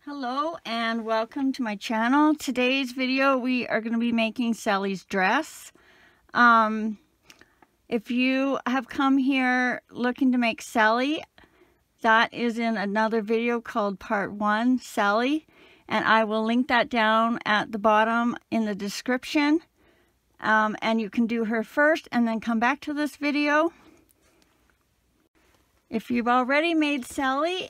Hello and welcome to my channel. Today's video we are going to be making Sally's dress. If you have come here looking to make Sally, that is in another video called Part 1, Sally, and I will link that down at the bottom in the description. And you can do her first and then come back to this video. If you've already made Sally,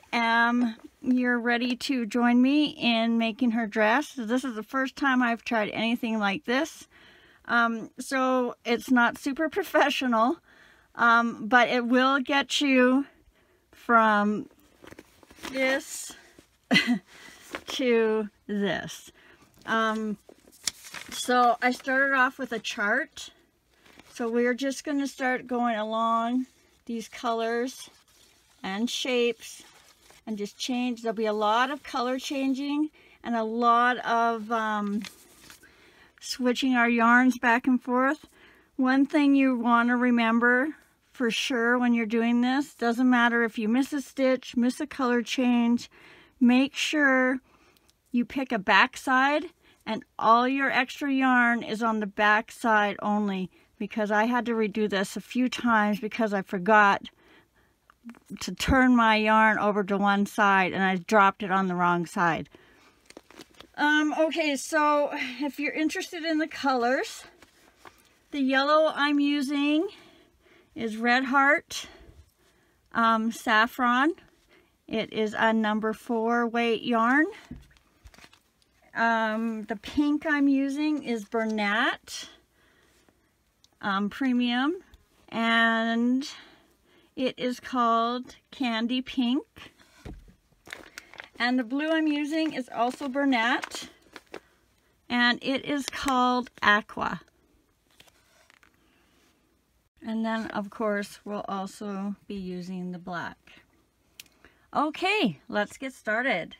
you're ready to join me in making her dress. This is the first time I've tried anything like this. So it's not super professional, but it will get you from this to this. So I started off with a chart. So we're just going to start going along these colors and shapes and just change. There'll be a lot of color changing and a lot of switching our yarns back and forth. One thing you want to remember for sure when you're doing this, doesn't matter if you miss a stitch, miss a color change, make sure you pick a back side and all your extra yarn is on the back side only, because I had to redo this a few times because I forgot to turn my yarn over to one side and I dropped it on the wrong side. Okay, so if you're interested in the colors, the yellow I'm using is Red Heart Saffron. It is a number 4 weight yarn. The pink I'm using is Bernat Premium, and it is called Candy Pink. And the blue I'm using is also Bernat, and it is called Aqua. And then, of course, we'll also be using the black. Okay, let's get started.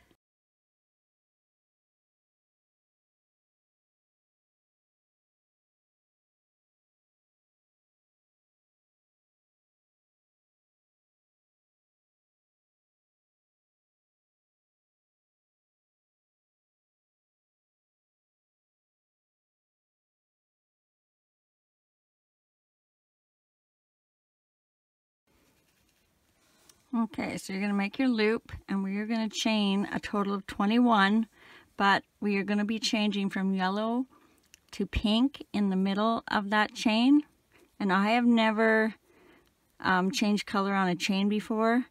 Okay, so you're going to make your loop, and we are going to chain a total of 21, but we are going to be changing from yellow to pink in the middle of that chain. And I have never changed color on a chain before,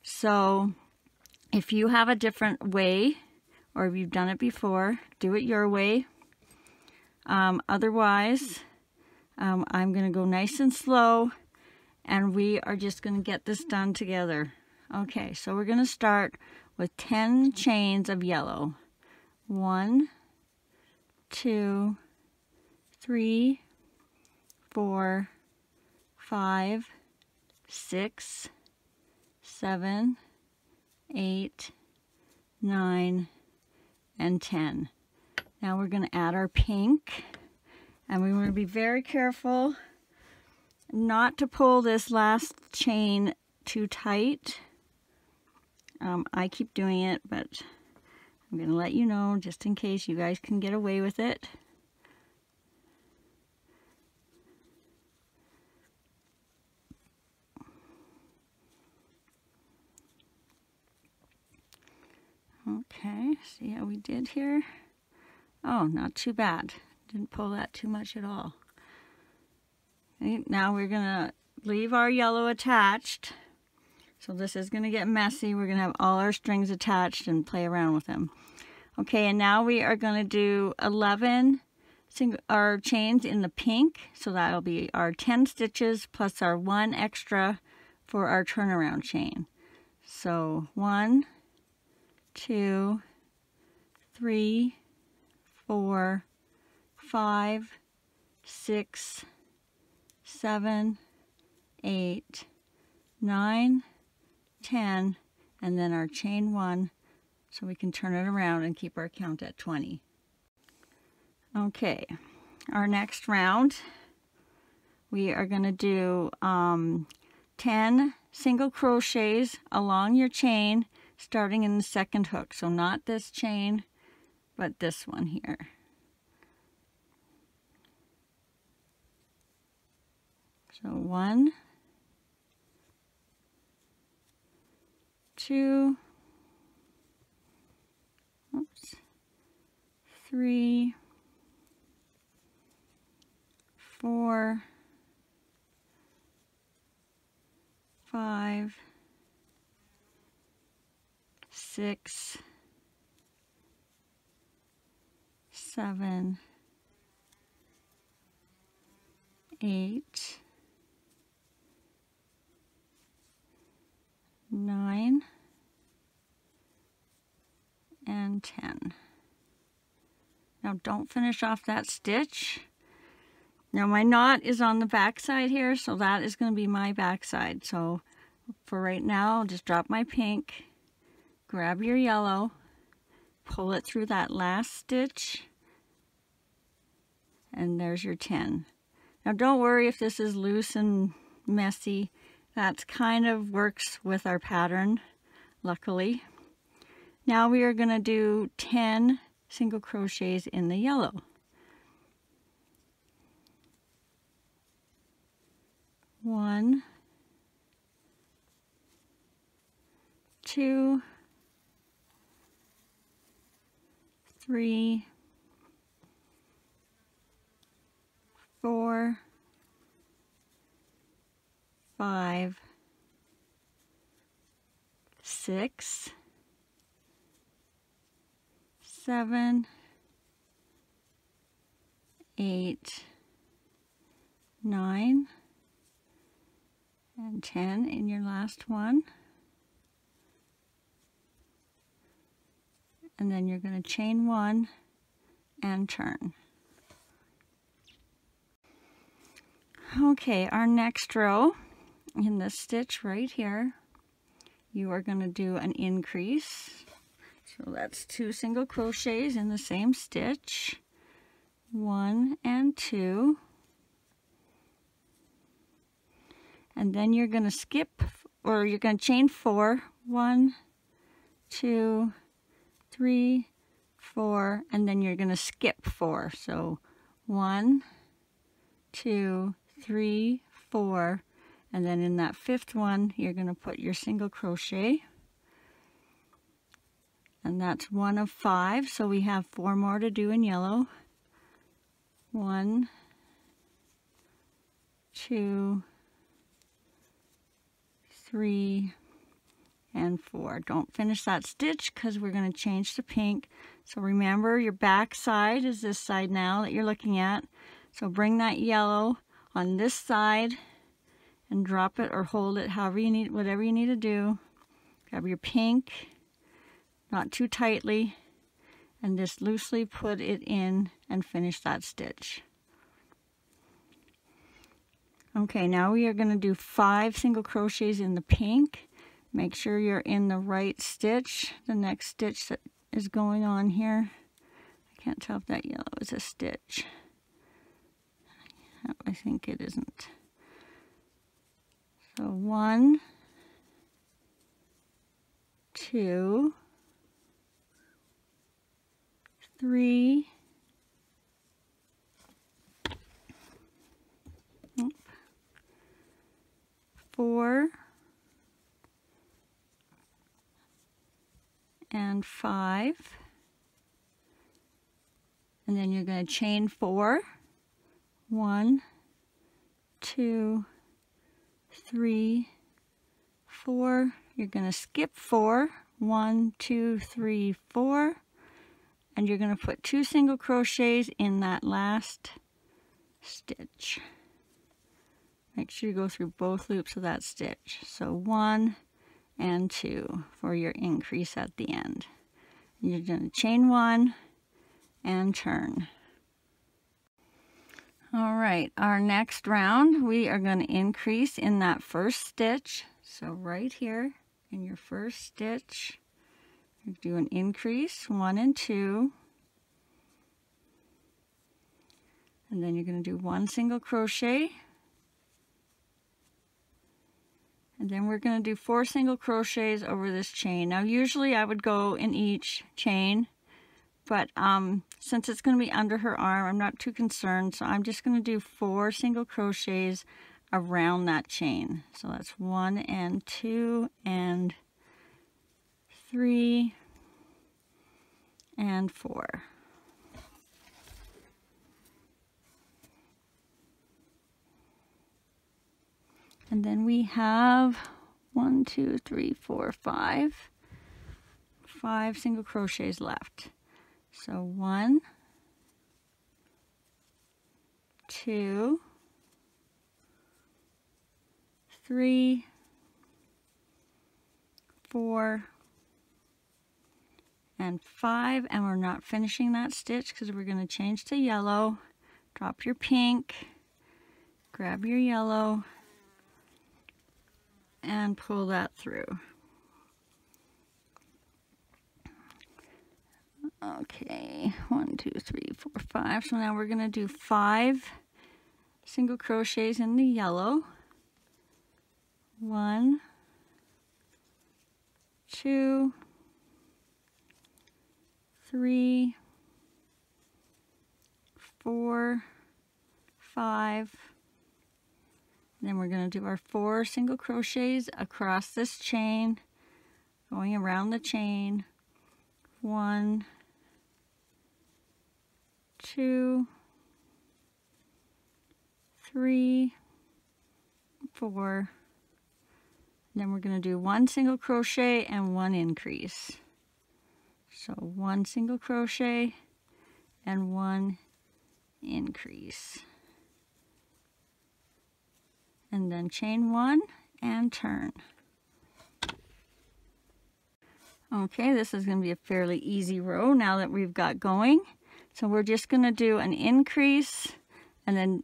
so if you have a different way, or if you've done it before, do it your way. Otherwise, I'm going to go nice and slow, and we are just going to get this done together. Okay, so we're going to start with 10 chains of yellow. 1, 2, 3, 4, 5, 6, 7, 8, 9, and 10. Now we're going to add our pink, and we want to be very careful not to pull this last chain too tight. I keep doing it, but I'm going to let you know just in case you guys can get away with it. Okay, see how we did here? Oh, not too bad. Didn't pull that too much at all. Okay, now we're going to leave our yellow attached. So this is going to get messy. We're going to have all our strings attached and play around with them. Okay, and now we are going to do 11 our chains in the pink. So that'll be our 10 stitches plus our 1 extra for our turnaround chain. So 1, 2, 3, 4, 5, 6, 7, 8, 9, 10, and then our chain 1, so we can turn it around and keep our count at 20. Okay, our next round, we are going to do 10 single crochets along your chain starting in the second hook. So not this chain, but this one here. So 1, 2, 3, 4, 5, 6, 7, 8, 9, and 10. Now don't finish off that stitch. Now my knot is on the back side here, so that is going to be my back side. So for right now, I'll just drop my pink, grab your yellow, pull it through that last stitch, and there's your 10. Now don't worry if this is loose and messy. That kind of works with our pattern, luckily. Now we are going to do 10 single crochets in the yellow. 1, 2, 3, 4, 5, 6, 7, 8, 9, and 10 in your last one. And then you're going to chain 1 and turn. Okay, our next row in this stitch right here, you are going to do an increase. So that's 2 single crochets in the same stitch, 1 and 2. And then you're going to skip, or you're going to chain 4, 1, 2, 3, 4, and then you're going to skip 4. So 1, 2, 3, 4, and then in that 5th one, you're going to put your single crochet. And that's 1 of 5, so we have 4 more to do in yellow. 1, 2, 3, and 4. Don't finish that stitch because we're going to change to pink. So remember, your back side is this side now that you're looking at. So bring that yellow on this side and drop it or hold it however you need, whatever you need to do. Grab your pink, not too tightly, and just loosely put it in and finish that stitch. Okay, now we are going to do 5 single crochets in the pink. Make sure you're in the right stitch, the next stitch that is going on here. I can't tell if that yellow is a stitch. I think it isn't. So 1, 2, 3, 4, and 5, and then you're going to chain 4, 1, 2, 3, 4, you're going to skip 4, 1, 2, 3, 4, and you're going to put 2 single crochets in that last stitch. Make sure you go through both loops of that stitch. So 1 and 2 for your increase at the end. And you're going to chain 1 and turn. All right, our next round, we are going to increase in that first stitch. So right here in your first stitch, you do an increase, 1 and 2. And then you're going to do 1 single crochet. And then we're going to do 4 single crochets over this chain. Now usually I would go in each chain, but since it's going to be under her arm, I'm not too concerned, so I'm just going to do 4 single crochets around that chain. So that's 1 and 2 and 3 and 4. And then we have 1, 2, 3, 4, 5 single crochets left. So 1, 2, 3, 4, and 5, and we're not finishing that stitch because we're going to change to yellow. Drop your pink, grab your yellow, and pull that through. Okay, 1, 2, 3, 4, 5. So now we're going to do 5 single crochets in the yellow. 1, 2, 3, 4, 5. Then we're going to do our 4 single crochets across this chain, going around the chain. 1, 2, 3, 4. Then we're going to do 1 single crochet and 1 increase. So 1 single crochet and 1 increase. And then chain 1 and turn. Okay, this is going to be a fairly easy row now that we've got going. So we're just going to do an increase and then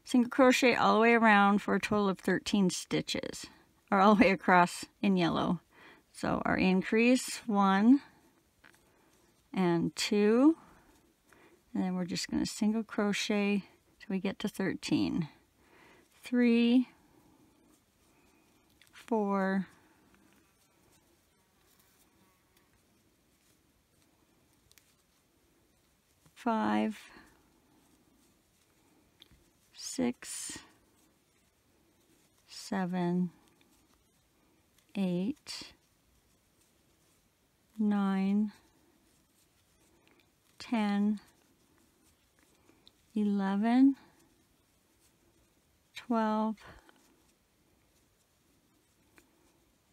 single crochet all the way around for a total of 13 stitches, or all the way across in yellow. So our increase, 1 and 2, and then we're just going to single crochet till we get to 13. 3, 4, 5, 6, 7, 8, 9, 10, 11, 12,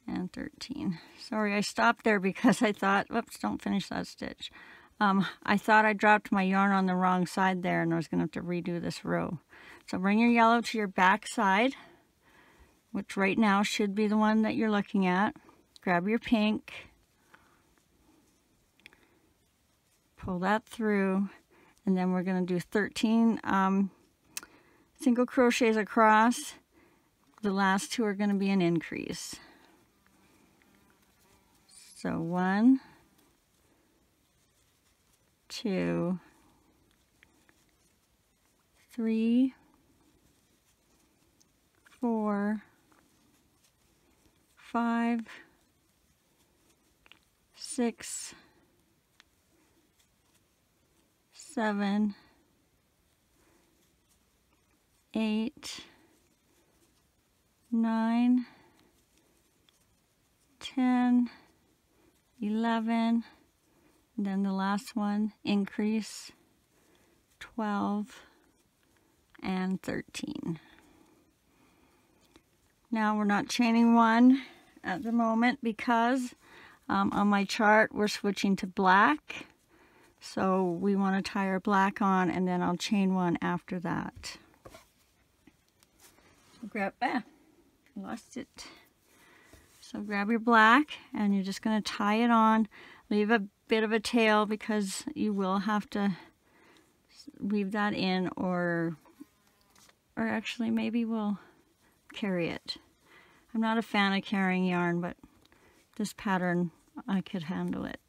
and 13. Sorry, I stopped there because I thought, whoops, don't finish that stitch. I thought I dropped my yarn on the wrong side there and I was going to have to redo this row. So bring your yellow to your back side, which right now should be the one that you're looking at. Grab your pink, pull that through, and then we're going to do 13 single crochets across. The last 2 are going to be an increase. So 1, 2, 3, 4, 5, 6, 7, 8, 9, 10, 11, and then the last one, increase, 12, and 13. Now we're not chaining 1 at the moment because on my chart we're switching to black. So we want to tie our black on and then I'll chain 1 after that. So grab, lost it. So grab your black and you're just going to tie it on. Leave a bit of a tail because you will have to weave that in, or actually maybe we'll carry it. I'm not a fan of carrying yarn, but this pattern I could handle it.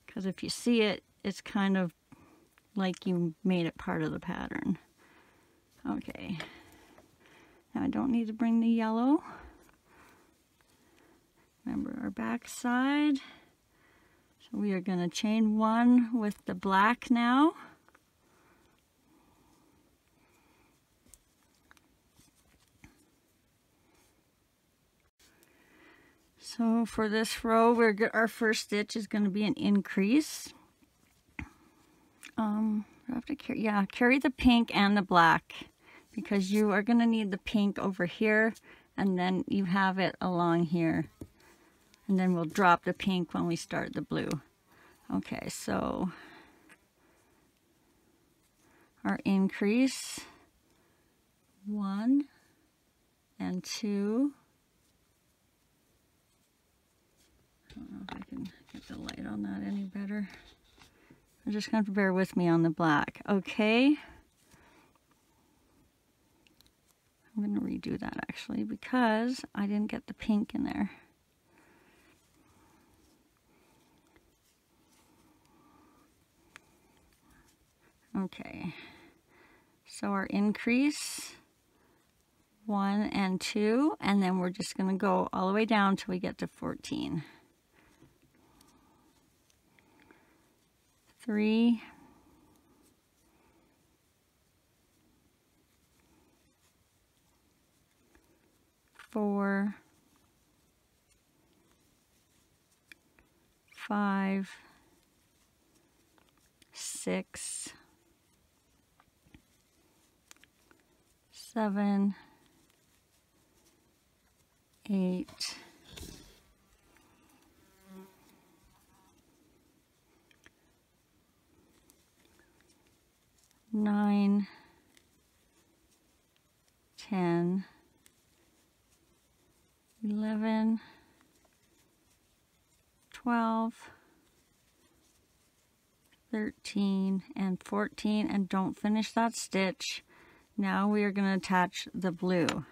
Because if you see it, it's kind of like you made it part of the pattern. Okay. Now I don't need to bring the yellow. Remember our back side. So we are going to chain 1 with the black now. So for this row, our first stitch is going to be an increase. I have to carry the pink and the black, because you are going to need the pink over here, and then you have it along here. And then we'll drop the pink when we start the blue. Okay, so our increase, 1 and 2. I don't know if I can get the light on that any better. I'm just going to bear with me on the black. Okay. I'm going to redo that actually, because I didn't get the pink in there. Okay, so our increase, 1 and 2, and then we're just going to go all the way down till we get to 14. 3, 4, 5, 6, 7, 8, 9, 10, 11, 12, 13, and 14, and don't finish that stitch. Now we are going to attach the blue.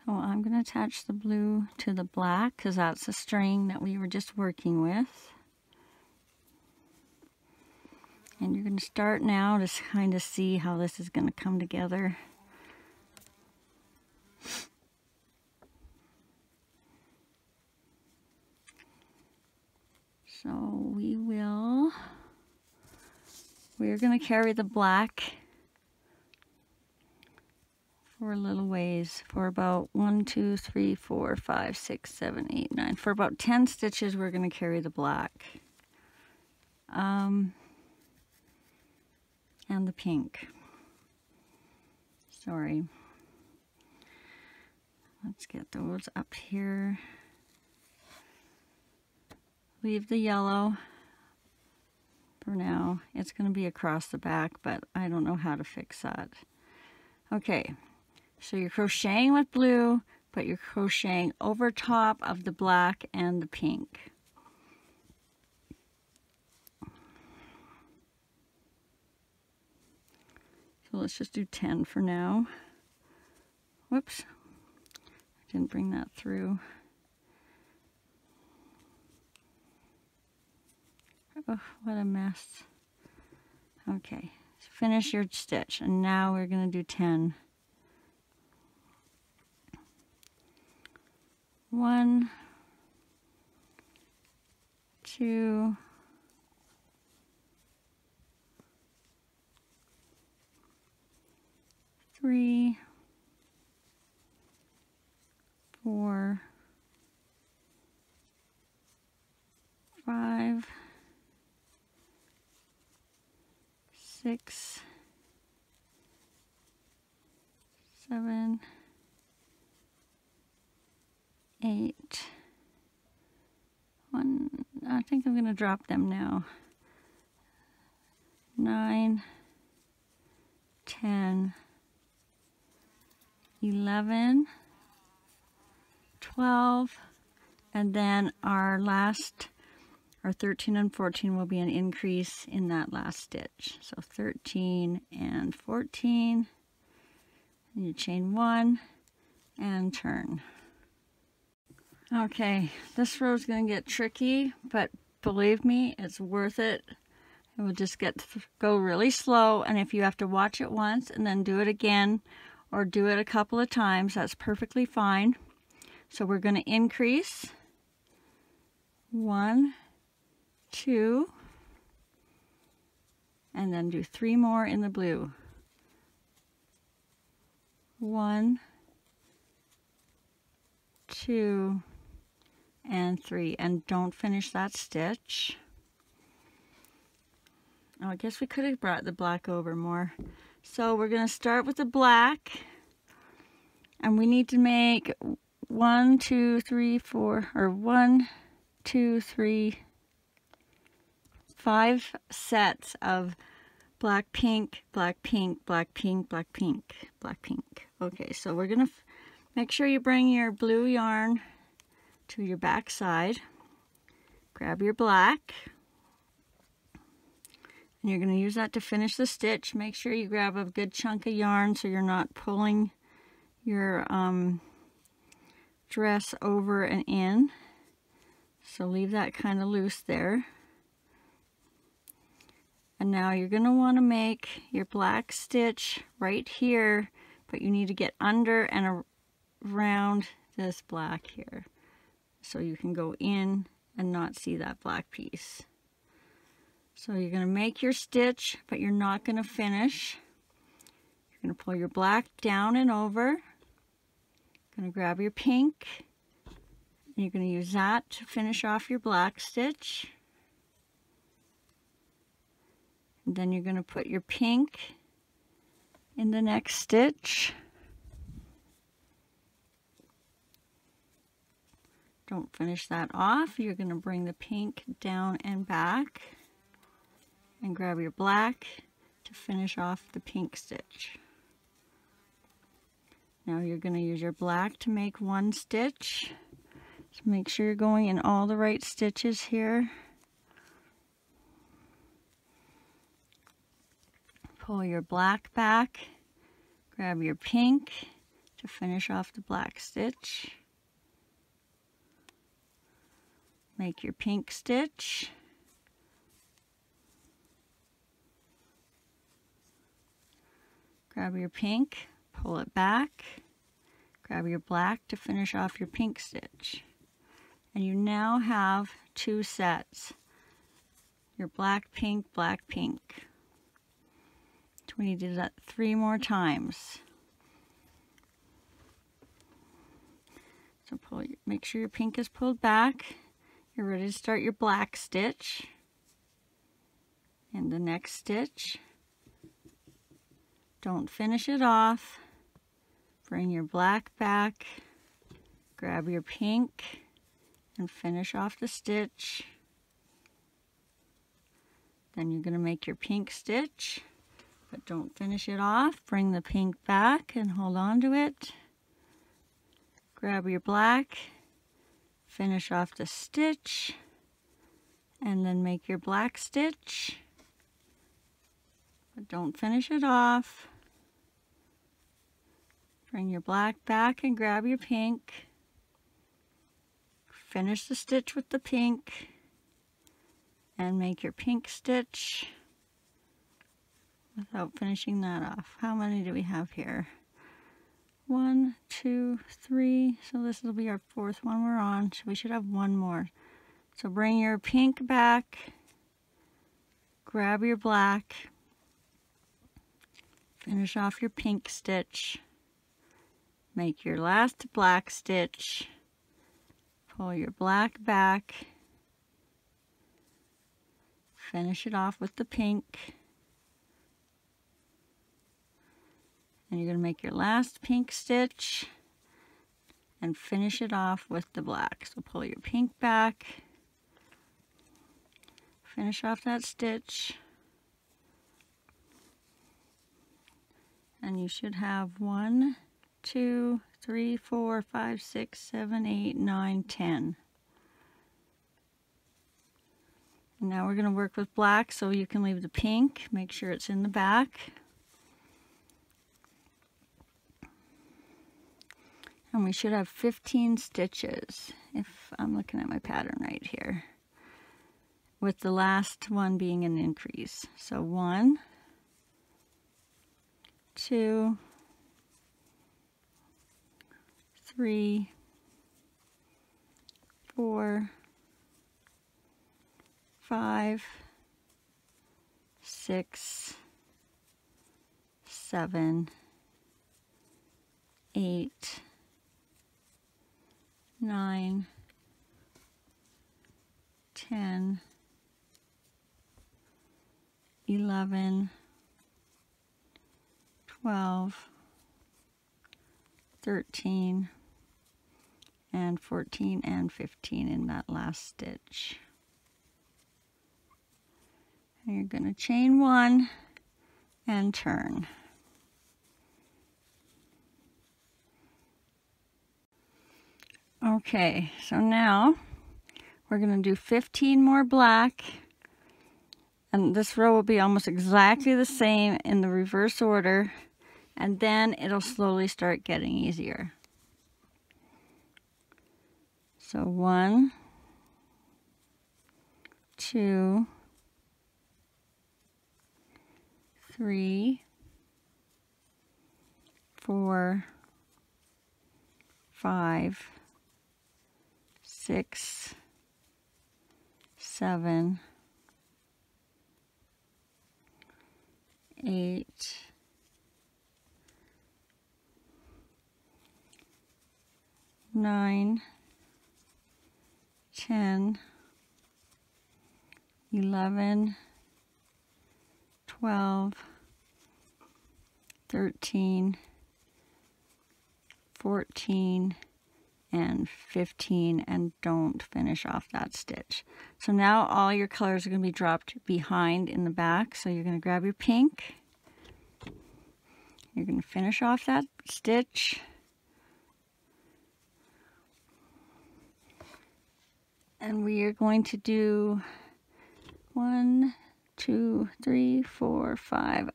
So I'm going to attach the blue to the black, because that's the string that we were just working with. And you're going to start now to kind of see how this is going to come together. So we're going to carry the black for a little ways, for about 1, 2, 3, 4, 5, 6, 7, 8, 9. For about 10 stitches, we're going to carry the black. And the pink. Sorry. Let's get those up here. Leave the yellow for now. It's going to be across the back, but I don't know how to fix that. Okay, so you're crocheting with blue, but you're crocheting over top of the black and the pink. So let's just do 10 for now. Whoops, I didn't bring that through. Oh, what a mess. Okay, finish your stitch, and now we're going to do 10. 1, 2, 3, 4, 5, 6, 7, 8. I think I'm going to drop them now. 9, 10, 11, 12, and then our 13 and 14 will be an increase in that last stitch. So 13 and 14, and you chain 1 and turn. Okay, this row is going to get tricky, but believe me, it's worth it. It will just go really slow, and if you have to watch it once and then do it again or do it a couple of times, that's perfectly fine. So we're going to increase 1, 2, and then do 3 more in the blue. 1, 2, and 3, and don't finish that stitch. Oh, I guess we could have brought the black over more. So we're going to start with the black, and we need to make 1, 2, 3, 4, or 1, 2, 3, 5 sets of black, pink, black, pink, black, pink, black, pink, black, pink. Okay, so we're going to make sure you bring your blue yarn to your back side. Grab your black. And you're going to use that to finish the stitch. Make sure you grab a good chunk of yarn so you're not pulling your dress over and in. So leave that kind of loose there. And now you're going to want to make your black stitch right here, but you need to get under and around this black here so you can go in and not see that black piece. So you're going to make your stitch, but you're not going to finish. You're going to pull your black down and over. You're going to grab your pink, and you're going to use that to finish off your black stitch. And then you're going to put your pink in the next stitch. Don't finish that off. You're going to bring the pink down and back. And grab your black to finish off the pink stitch. Now you're going to use your black to make one stitch. So make sure you're going in all the right stitches here. Pull your black back, grab your pink to finish off the black stitch. Make your pink stitch. Grab your pink, pull it back, grab your black to finish off your pink stitch. And you now have 2 sets. Your black, pink, black, pink. So we need to do that 3 more times. So make sure your pink is pulled back. You're ready to start your black stitch. In the next stitch. Don't finish it off. Bring your black back, grab your pink, and finish off the stitch. Then you're going to make your pink stitch, but don't finish it off. Bring the pink back and hold on to it. Grab your black, finish off the stitch, and then make your black stitch, but don't finish it off. Bring your black back and grab your pink. Finish the stitch with the pink and make your pink stitch without finishing that off. How many do we have here? 1, 2, 3. So this will be our 4th one we're on. So we should have 1 more. So bring your pink back, grab your black, finish off your pink stitch. Make your last black stitch, pull your black back, finish it off with the pink, and you're going to make your last pink stitch and finish it off with the black. So pull your pink back, finish off that stitch, and you should have 1, 2, 3, 4, 5, 6, 7, 8, 9, 10. And now we're going to work with black, so you can leave the pink. Make sure it's in the back. And we should have 15 stitches, if I'm looking at my pattern right here, with the last one being an increase. So 1, 2, 3, 4, 5, 6, 7, 8, 9, 10, 11, 12, 13, and 14 and 15 in that last stitch. And you're going to chain 1 and turn. Okay, so now we're going to do 15 more black, and this row will be almost exactly the same in the reverse order, and then it'll slowly start getting easier. So 1, 2, 3, 4, 5, 6, 7, 8, 9, 10, 11, 12, 13, 14, and 15, and don't finish off that stitch. So now all your colors are going to be dropped behind in the back. So you're going to grab your pink. You're going to finish off that stitch. And we are going to do 1, 2, 3, 4, 5.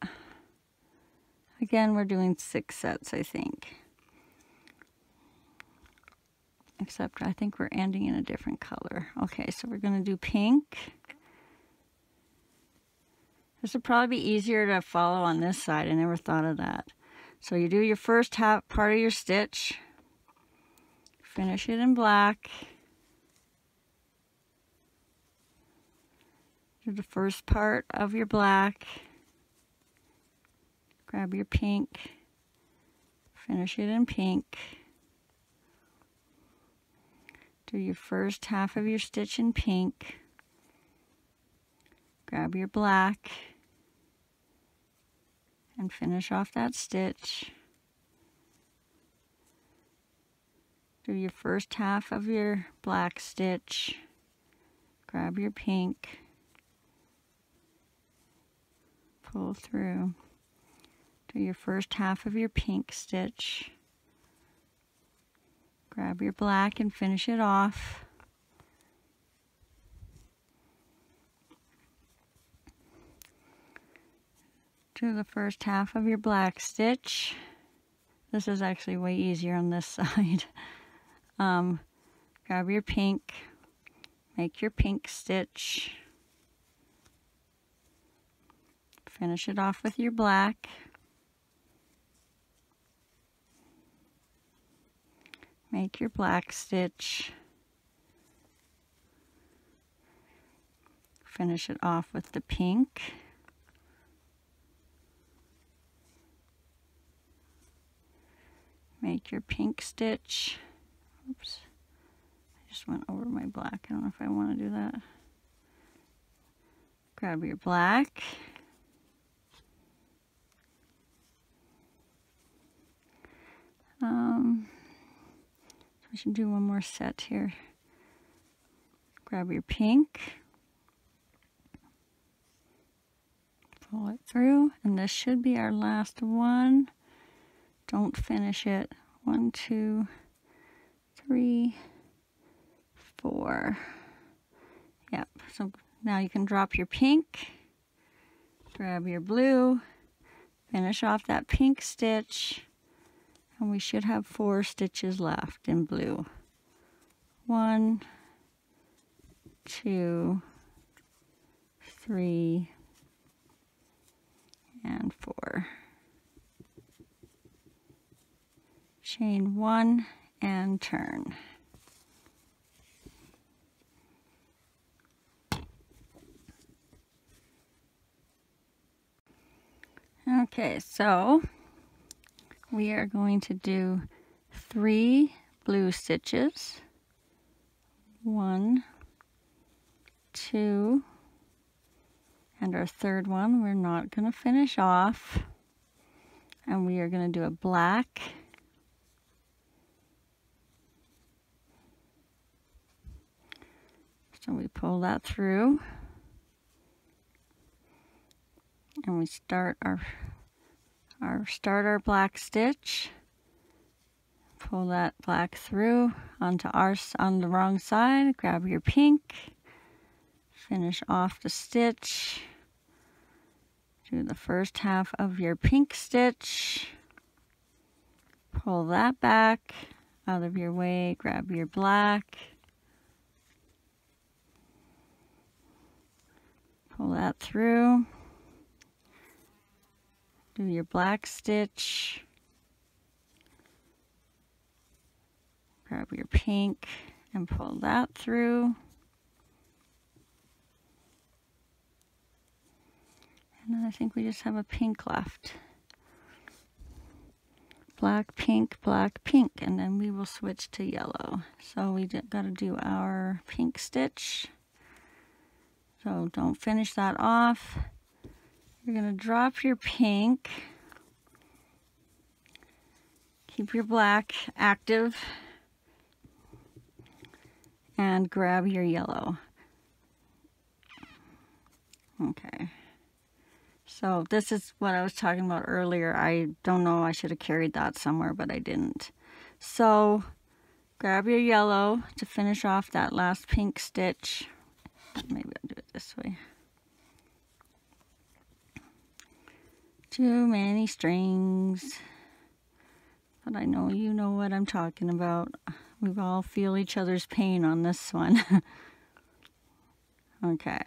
Again, we're doing 6 sets, I think. Except I think we're ending in a different color. Okay, so we're going to do pink. This would probably be easier to follow on this side. I never thought of that. So you do your first half part of your stitch. Finish it in black. Do the first part of your black. Grab your pink. Finish it in pink. Do your first half of your stitch in pink. Grab your black and finish off that stitch. Do your first half of your black stitch. Grab your pink. Pull through. Do your first half of your pink stitch. Grab your black and finish it off. Do the first half of your black stitch. This is actually way easier on this side. Grab your pink, make your pink stitch, finish it off with your black. Make your black stitch, finish it off with the pink, make your pink stitch. Oops, I just went over my black. I don't know if I want to do that. Grab your black, I should do one more set here. Grab your pink, pull it through, and this should be our last one. Don't finish it. 1, 2, 3, 4. Yep, so now you can drop your pink, grab your blue, finish off that pink stitch, And we should have 4 stitches left in blue. 1, 2, 3, and 4. Chain 1 and turn. Okay, so we are going to do 3 blue stitches. 1, 2, and our third one we're not going to finish off. And we are going to do a black, so we pull that through, and we start our black stitch. Pull that black through on the wrong side. Grab your pink. Finish off the stitch. Do the first half of your pink stitch. Pull that back out of your way. Grab your black. Pull that through. Do your black stitch. Grab your pink and pull that through. And then I think we just have a pink left. Black, pink, and then we will switch to yellow. So we got to do our pink stitch. So don't finish that off. You're going to drop your pink. Keep your black active. And grab your yellow. Okay. So this is what I was talking about earlier. I don't know, I should have carried that somewhere, but I didn't. So grab your yellow to finish off that last pink stitch. Maybe I'll do it this way. Too many strings. But I know you know what I'm talking about. We all feel each other's pain on this one. Okay.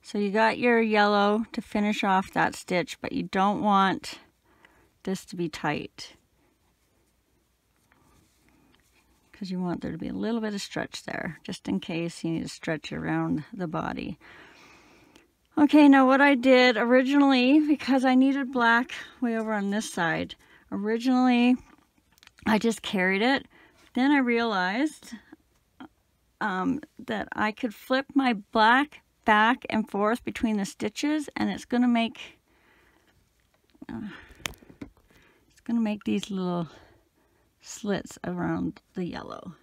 So you got your yellow to finish off that stitch, but you don't want this to be tight, because you want there to be a little bit of stretch there, just in case you need to stretch around the body. Okay, now what I did originally, because I needed black way over on this side, originally I just carried it. Then I realized that I could flip my black back and forth between the stitches, and it's going to make these little slits around the yellow.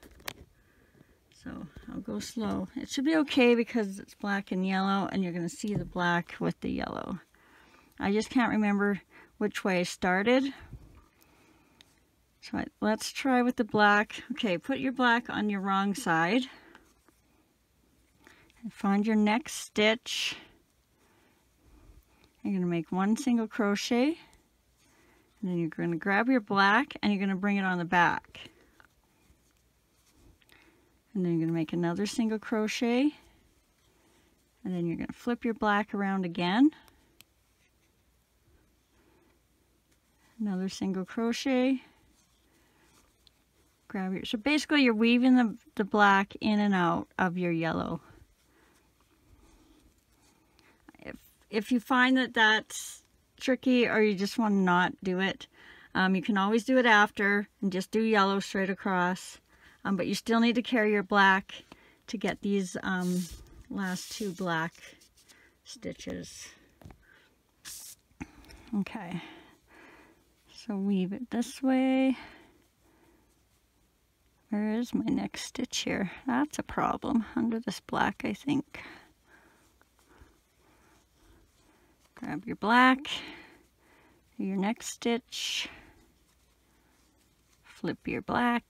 So I'll go slow. It should be okay because it's black and yellow, and you're going to see the black with the yellow. I just can't remember which way I started. So let's try with the black. Okay, put your black on your wrong side. And find your next stitch. You're going to make 1 single crochet. And then you're going to grab your black and you're going to bring it on the back. And then you're going to make another single crochet. And then you're going to flip your black around again. Another single crochet. Grab your, so basically you're weaving the black in and out of your yellow. If you find that that's tricky or you just want to not do it, you can always do it after and just do yellow straight across. But you still need to carry your black to get these last 2 black stitches. Okay, so weave it this way. Where is my next stitch here? That's a problem. Under this black, I think. Grab your black, do your next stitch, flip your black,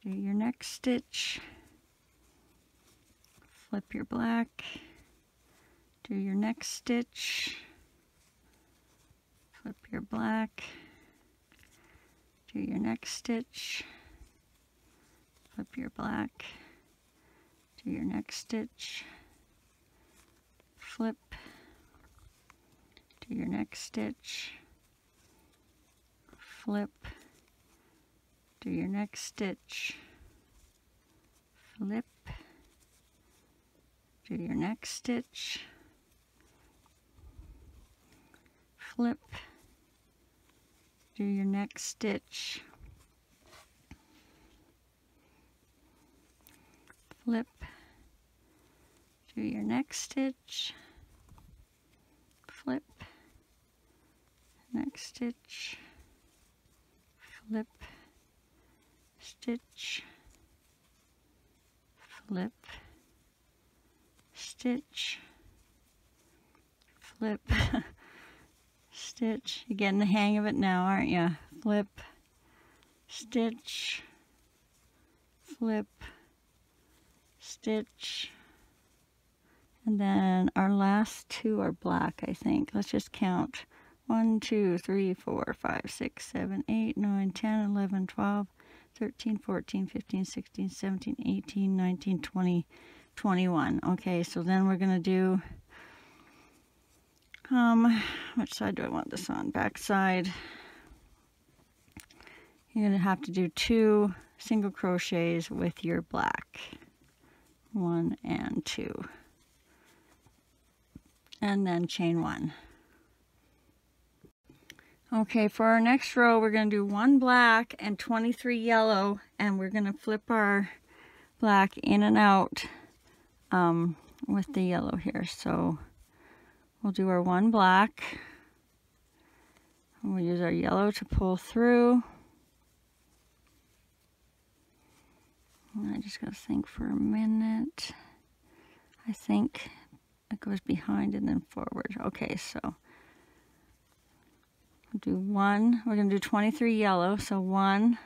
do your next stitch, flip your black, do your next stitch, flip your black, do your next stitch, flip your black, do your next stitch, flip, do your next stitch, flip, do your next stitch, flip, do your next stitch, flip, do your next stitch, flip, do your next stitch, flip, next stitch, flip, stitch, flip, stitch, flip, stitch. You're getting the hang of it now, aren't you? Flip, stitch, flip, stitch, and then our last two are black, I think. Let's just count. 1, 2, 3, 4, 5, 6, 7, 8, 9, 10, 11, 12, 13, 14, 15, 16, 17, 18, 19, 20, 21. Okay, so then we're gonna do, which side do I want this on? Back side. You're gonna have to do 2 single crochets with your black. 1 and 2. And then chain 1. Okay, for our next row, we're going to do 1 black and 23 yellow, and we're going to flip our black in and out with the yellow here. So we'll do our 1 black, and we'll use our yellow to pull through. And I just got to think for a minute. I think it goes behind and then forward. Okay, so we'll do 1. We're going to do 23 yellow, so 1.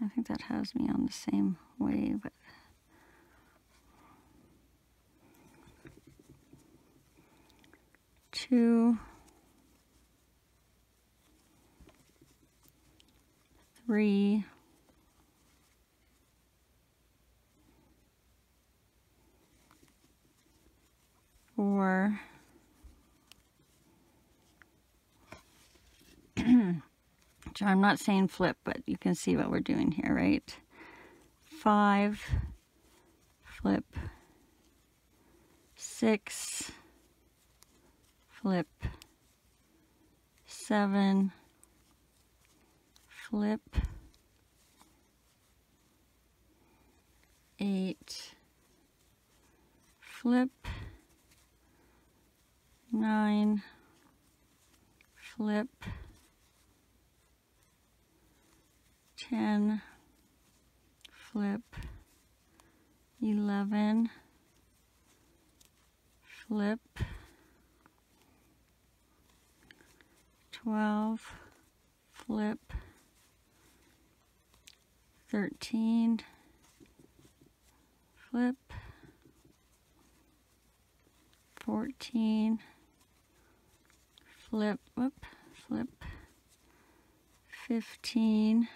I think that has me on the same way, but two, 3, 4, so I'm not saying flip, but you can see what we're doing here, right? 5, flip, 6, flip, 7, flip, 8, flip, 9, flip, 10, flip, 11, flip, 12, flip, 13, flip, 14, flip, whoop, flip, 15,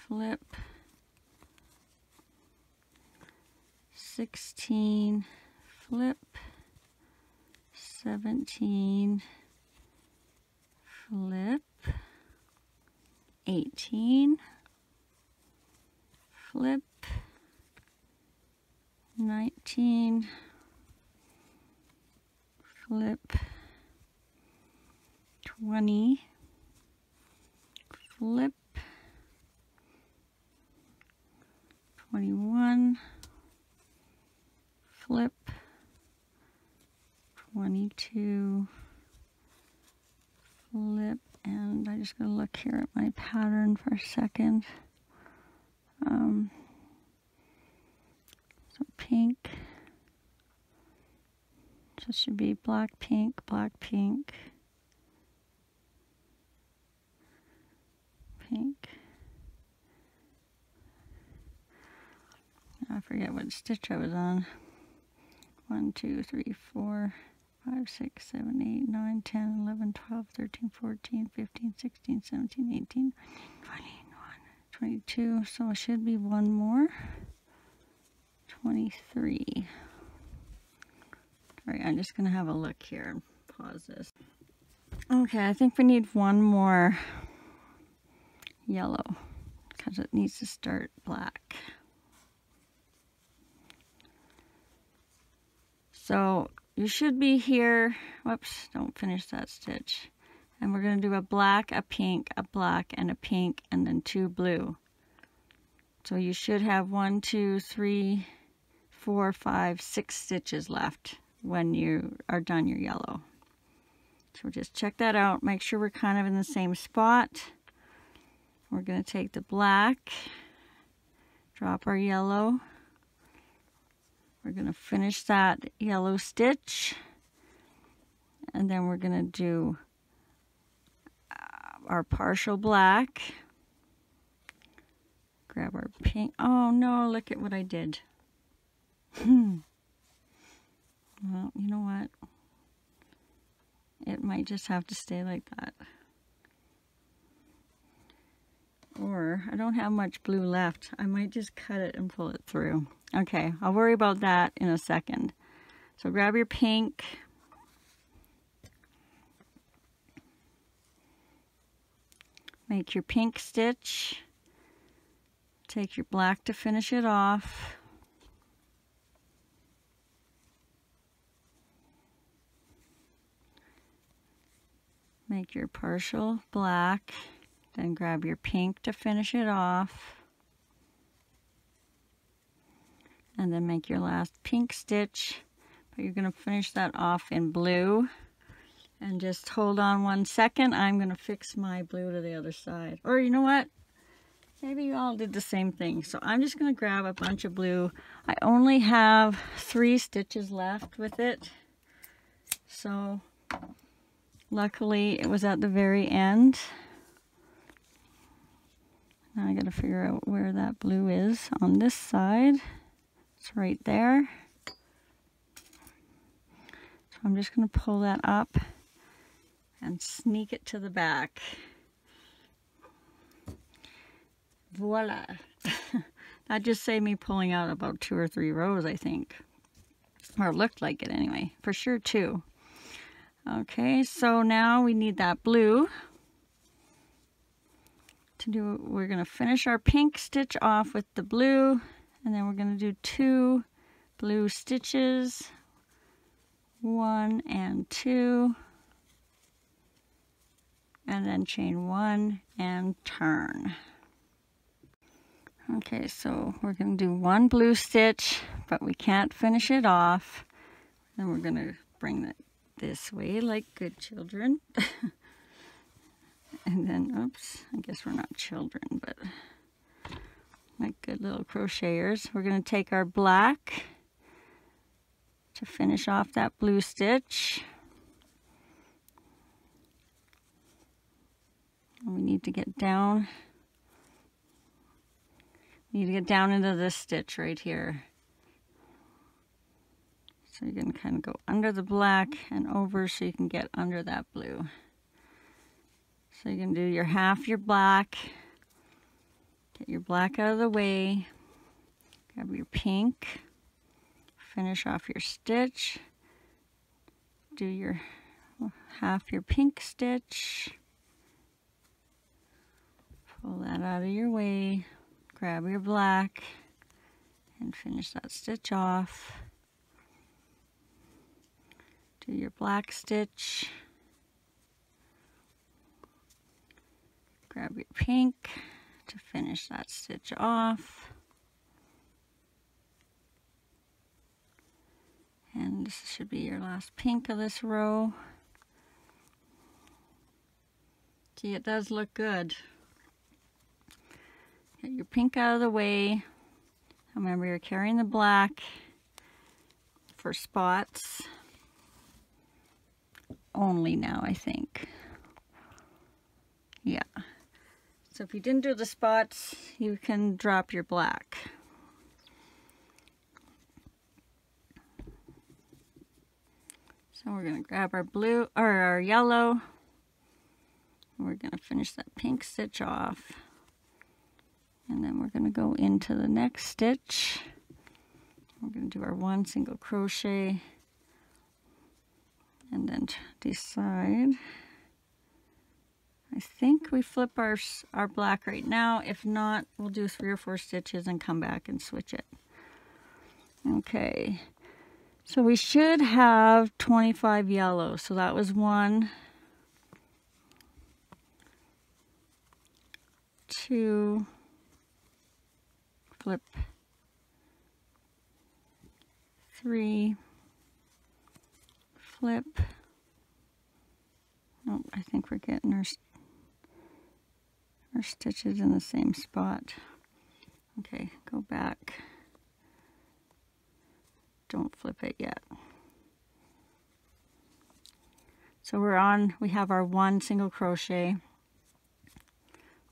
flip, 16, flip, 17, flip, 18, flip, 19, flip, 20, flip, 21, flip, 22, flip, and I'm just going to look here at my pattern for a second. So pink, so it should be black, pink, pink, pink. Now for forget what stitch I was on. 1, 2, 3, 4, 5, 6, 7, 8, 9, 10, 11, 12, 13, 14, 15, 16, 17, 18, 19, 20, 22. So it should be one more. 23. All right, I'm just going to have a look here and pause this. Okay, I think we need one more yellow because it needs to start black. So you should be here. Whoops, don't finish that stitch. And we're going to do a black, a pink, a black, and a pink, and then 2 blue. So you should have 1, 2, 3, 4, 5, 6 stitches left when you are done your yellow. So just check that out. Make sure we're kind of in the same spot. We're going to take the black, drop our yellow. We're going to finish that yellow stitch. And then we're going to do our partial black. Grab our pink. Oh no, look at what I did. Well, you know what? It might just have to stay like that. Or I don't have much blue left. I might just cut it and pull it through. Okay, I'll worry about that in a second. So grab your pink. Make your pink stitch. Take your black to finish it off. Make your partial black, then grab your pink to finish it off. And then make your last pink stitch, but you're going to finish that off in blue. And just hold on 1 second. I'm going to fix my blue to the other side. Or you know what? Maybe you all did the same thing. So I'm just going to grab a bunch of blue. I only have 3 stitches left with it. So luckily it was at the very end. Now I got to figure out where that blue is on this side. It's right there. So I'm just going to pull that up and sneak it to the back. Voila. That just saved me pulling out about 2 or 3 rows, I think. Or it looked like it anyway. For sure 2. Okay, so now we need that blue. We're going to finish our pink stitch off with the blue. And then we're going to do 2 blue stitches. 1 and 2. And then chain 1 and turn. Okay, so we're going to do 1 blue stitch, but we can't finish it off. Then we're going to bring it this way like good children. And then, oops, I guess we're not children, but like good little crocheters. We're going to take our black to finish off that blue stitch. And we need to get down. We need to get down into this stitch right here. So you're going to kind of go under the black and over so you can get under that blue. So you're going to do your half your black. Get your black out of the way. Grab your pink. Finish off your stitch. Do your half your pink stitch. Pull that out of your way. Grab your black and finish that stitch off. Do your black stitch. Grab your pink to finish that stitch off. And this should be your last pink of this row. See, it does look good. Get your pink out of the way. Remember, you're carrying the black for spots only now, I think. Yeah. So if you didn't do the spots, you can drop your black. So we're going to grab our blue or our yellow. And we're going to finish that pink stitch off. And then we're going to go into the next stitch. We're going to do our 1 single crochet. And then decide. I think we flip our black right now. If not, we'll do 3 or 4 stitches and come back and switch it. Okay. So we should have 25 yellow. So that was 1, 2, flip, 3, flip. Oh, I think we're getting our stitches in the same spot. Okay, go back. Don't flip it yet. So we have our 1 single crochet.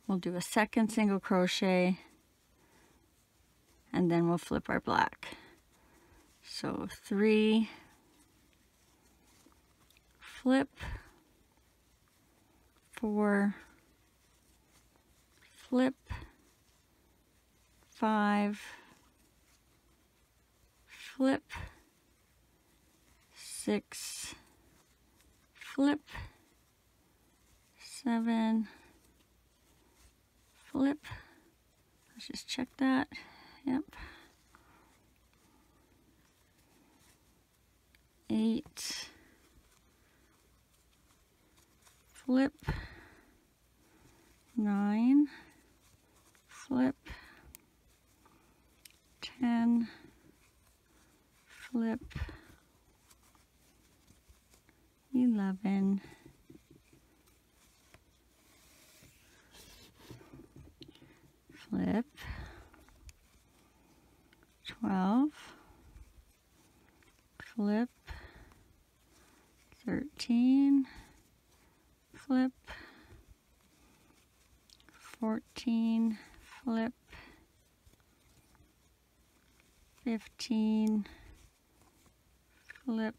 We'll do a 2nd single crochet, and then we'll flip our black. So 3, flip, 4, flip, 5, flip, 6, flip, 7, flip. Let's just check that. Yep. 8, flip, 9, flip, 10, flip, 11, flip, 12, flip, 13, flip, 14, flip, 15, flip,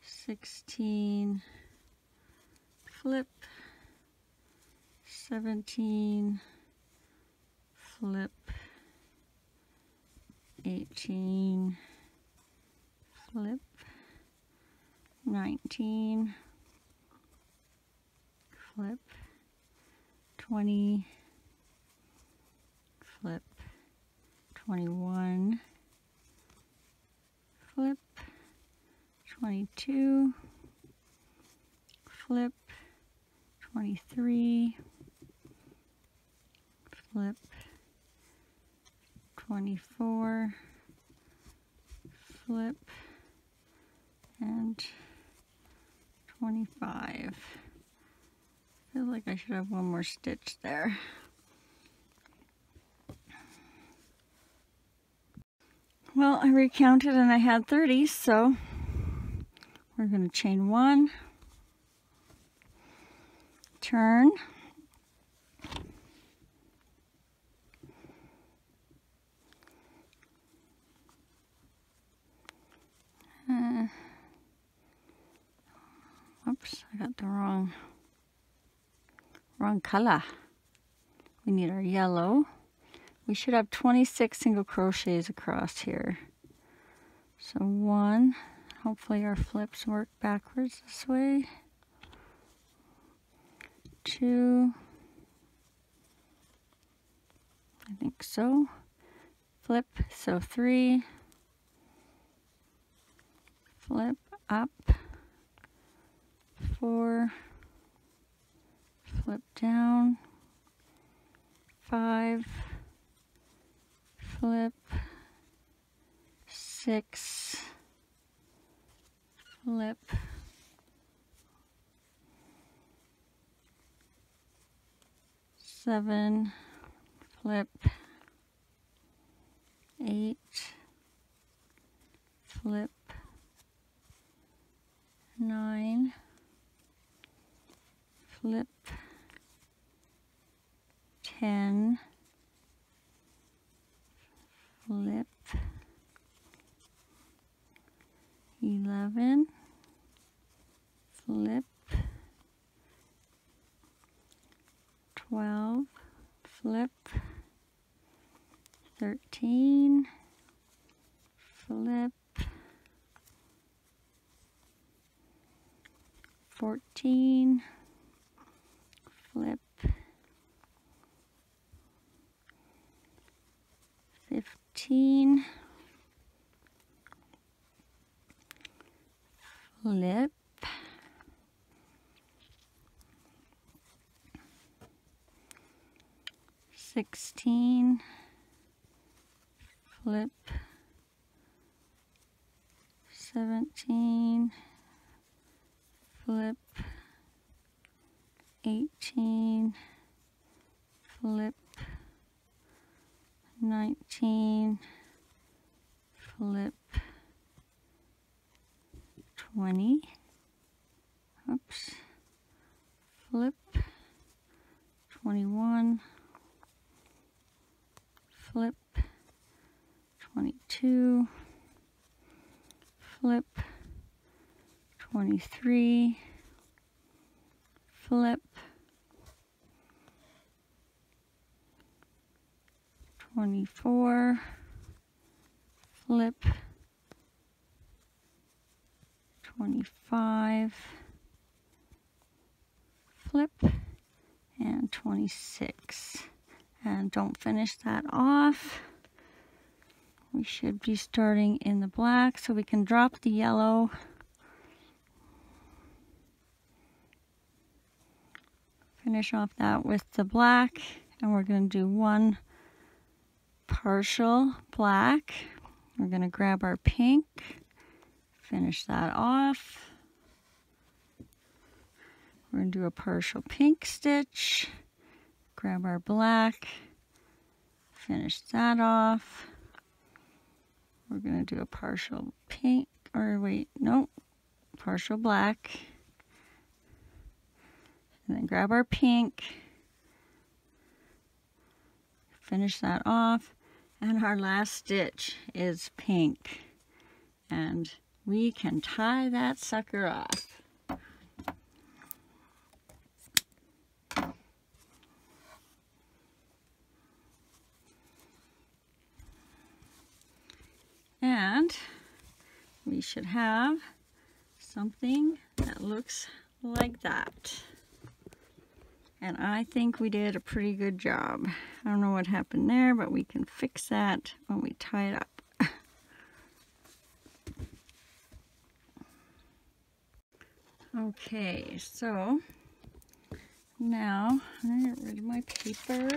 16, flip, 17, flip, 18, flip, 19, flip, 20, flip, 21, flip, 22, flip, 23, flip, 24, flip, and 25. I feel like I should have one more stitch there. Well, I recounted and I had 30, so we're going to chain 1, turn, oops, I got the wrong color. We need our yellow. We should have 26 single crochets across here. So 1, hopefully our flips work backwards this way. 2, I think so. Flip, so 3, flip up, 4, flip down, 5, flip, 6, flip, 7, flip, 8, flip, 9, flip, 10, flip, 11, flip, 13, flip, 14, flip, 15, flip, 16, flip, 17, flip, 18, flip, 19, flip, 20, oops, flip, 21, flip, 22, flip, 23, flip, 24, flip, 25, flip, and 26. And don't finish that off. We should be starting in the black, so we can drop the yellow. Finish off that with the black, and we're going to do one partial black. We're going to grab our pink, finish that off. We're going to do a partial pink stitch, grab our black, finish that off. We're going to do a partial pink, or wait, nope, partial black. And then grab our pink, finish that off, and our last stitch is pink. And we can tie that sucker off. And we should have something that looks like that. And I think we did a pretty good job. I don't know what happened there, but we can fix that when we tie it up. Okay, so now I'm gonna get rid of my paper.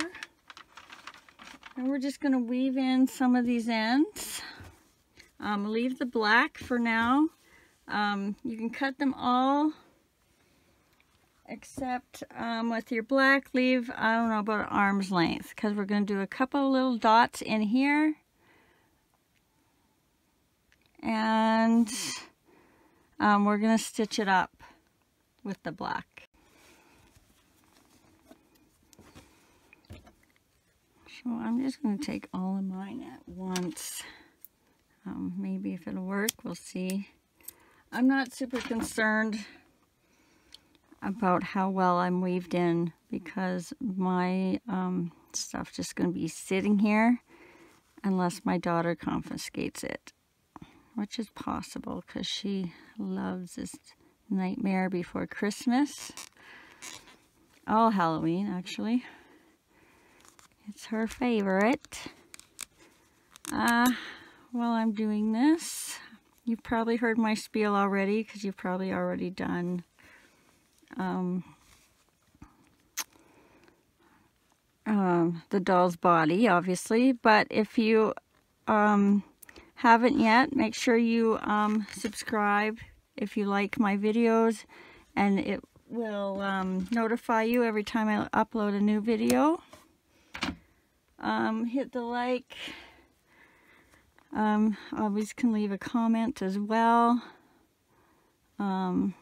And we're just gonna weave in some of these ends. Leave the black for now. You can cut them all except with your black, leave, I don't know, about arm's length, because we're going to do a couple little dots in here. And we're going to stitch it up with the black. So I'm just going to take all of mine at once. Maybe if it'll work, we'll see. I'm not super concerned about how well I'm weaved in, because my stuff just going to be sitting here unless my daughter confiscates it, which is possible because she loves this Nightmare Before Christmas. All Halloween, actually. It's her favorite. While I'm doing this, you've probably heard my spiel already, because you've probably already done the doll's body, obviously. But if you haven't yet, make sure you subscribe if you like my videos, and it will notify you every time I upload a new video. Hit the like. Always can leave a comment as well. What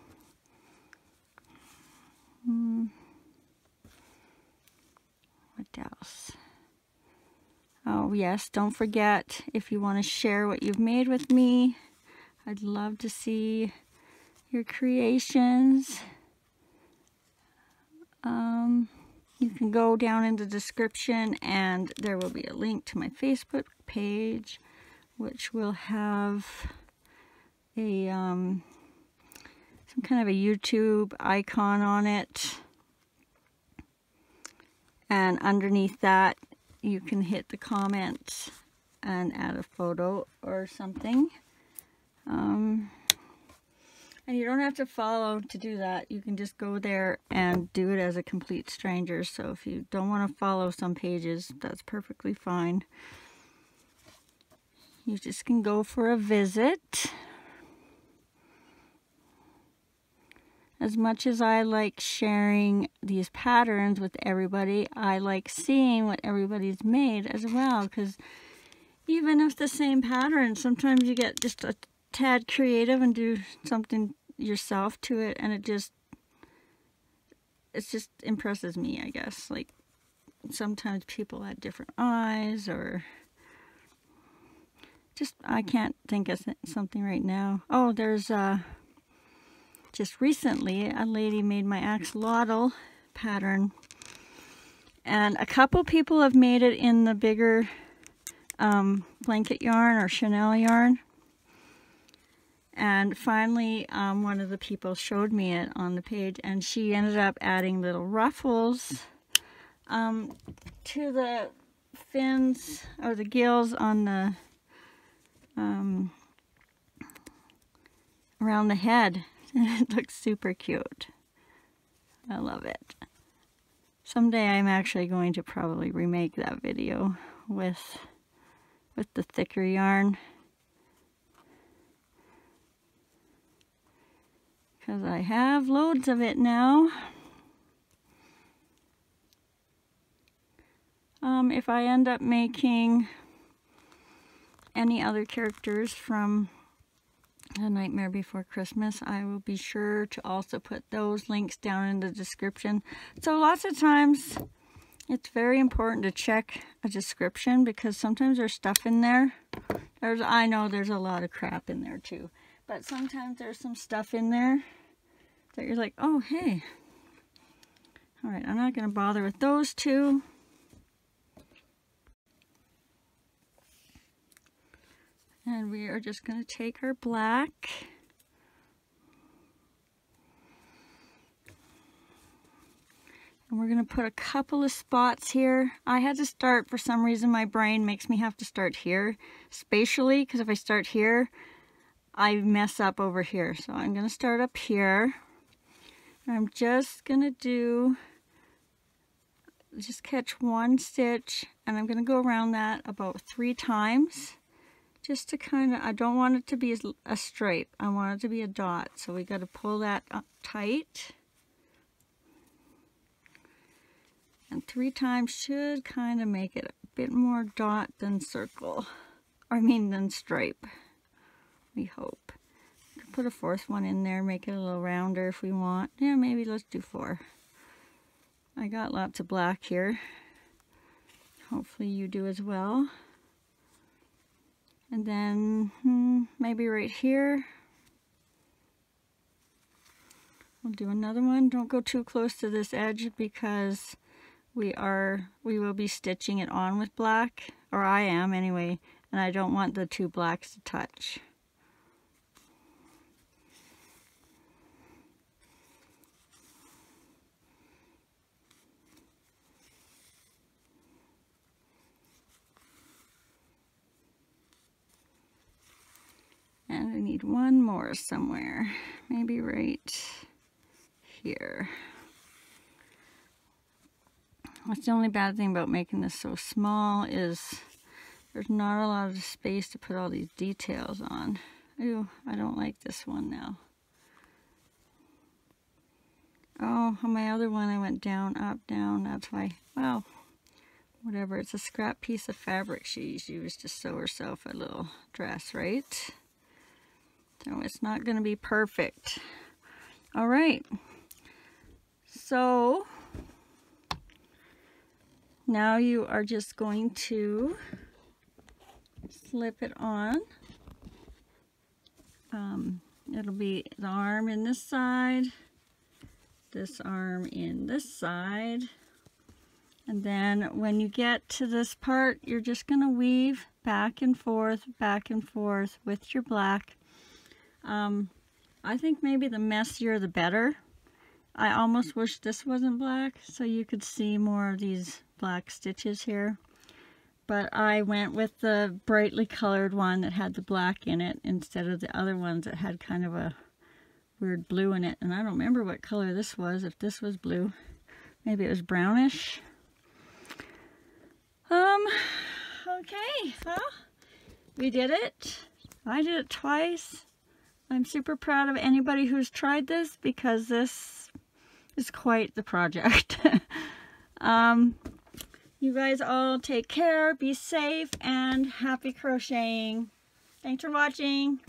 else? Oh yes, don't forget, if you want to share what you've made with me, I'd love to see your creations. you can go down in the description and there will be a link to my Facebook page, which will have a some kind of a YouTube icon on it. And underneath that, you can hit the comments and add a photo or something. And you don't have to follow to do that. You can just go there and do it as a complete stranger. So if you don't want to follow some pages, that's perfectly fine. You just can go for a visit. As much as I like sharing these patterns with everybody, I like seeing what everybody's made as well. Because even if the same pattern, sometimes you get just a tad creative and do something yourself to it, and it just impresses me, I guess. Like sometimes people had different eyes, or just I can't think of something right now. Oh, there's just recently a lady made my axolotl pattern, and a couple people have made it in the bigger blanket yarn or Chanel yarn. And finally, one of the people showed me it on the page, and she ended up adding little ruffles to the fins or the gills on the around the head. It looks super cute. I love it. Someday I'm actually going to probably remake that video with the thicker yarn, because I have loads of it now. If I end up making any other characters from The Nightmare Before Christmas, I will be sure to also put those links down in the description. So lots of times it's very important to check a description, because sometimes there's stuff in there. I know there's a lot of crap in there too, but sometimes there's some stuff in there that you're like, oh, hey. All right, I'm not going to bother with those two. And we are just going to take our black. And we're going to put a couple of spots here. I had to start, for some reason my brain makes me have to start here spatially, because if I start here, I mess up over here. So I'm going to start up here. And I'm just going to just catch one stitch, and I'm going to go around that about 3 times. Just to kind of, I don't want it to be a stripe. I want it to be a dot. So we got to pull that up tight. And 3 times should kind of make it a bit more dot than circle. Or I mean than stripe. We hope. We can put a 4th one in there, make it a little rounder if we want. Yeah, maybe let's do 4. I got lots of black here. Hopefully you do as well. And then maybe right here, we'll do another one. Don't go too close to this edge, because we will be stitching it on with black, or I am anyway, and I don't want the 2 blacks to touch. And I need one more somewhere, maybe right here. That's the only bad thing about making this so small, is there's not a lot of space to put all these details on. Ooh, I don't like this one now. Oh, on my other one I went down, up, down, that's why. Well, whatever, it's a scrap piece of fabric she used to sew herself a little dress, right? So it's not going to be perfect. All right. So now you are just going to slip it on. It'll be the arm in this side, this arm in this side, And then when you get to this part, you're just going to weave back and forth with your black. I think maybe the messier the better. I almost wish this wasn't black so you could see more of these black stitches here. But I went with the brightly colored one that had the black in it instead of the other ones that had kind of a weird blue in it. And I don't remember what color this was, if this was blue. Maybe it was brownish. Okay, well, we did it. I did it twice. I'm super proud of anybody who's tried this because this is quite the project. You guys all take care, be safe, and happy crocheting. Thanks for watching.